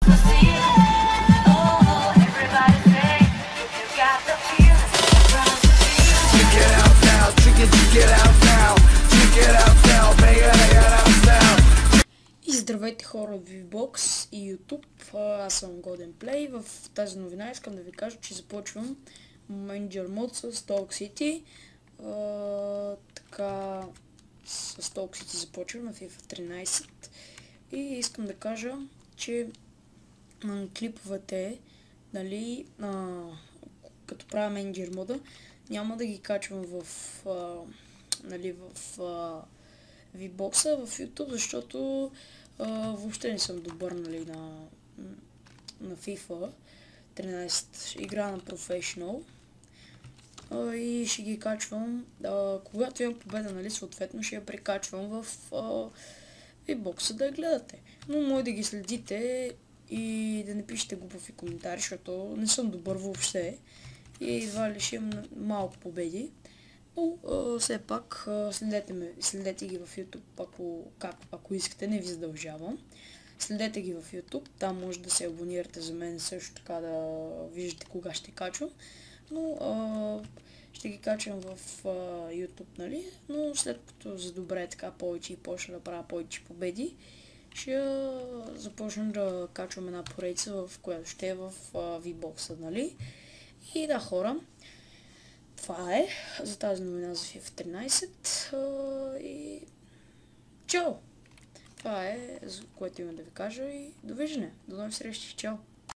И здравейте хора от VBOX и YouTube, аз съм Golden Play. В тази новина искам да ви кажа, че започвам Manager Mode с Talk City. Така, с Talk City започвам на FIFA 13 и искам да кажа, че клиповете, нали, като правя Manager мода, няма да ги качвам в VBOX-а, в YouTube, защото въобще не съм добър, нали, на FIFA 13. Игра на Professional и ще ги качвам, когато имам победа, нали, съответно ще я прикачвам в VBOX-а да я гледате. Но може да ги следите и да не пишете глупави коментари, защото не съм добър въобще и едва ли ще имам малко победи. Но все пак следете ги в YouTube, ако искате, не ви задължавам. Следете ги в YouTube, там може да се абонирате за мен също така да виждате кога ще качвам. Но ще ги качвам в YouTube, нали? Но след като задобре така повече и почна да правя повече победи, ще започна да качвам една поредица, в която ще е в VBOX-а, нали? И да, хора, това е за тази новина за FIFA 13 и чао! Това е, за което имам да ви кажа и довиждане. До нови срещи. Чао!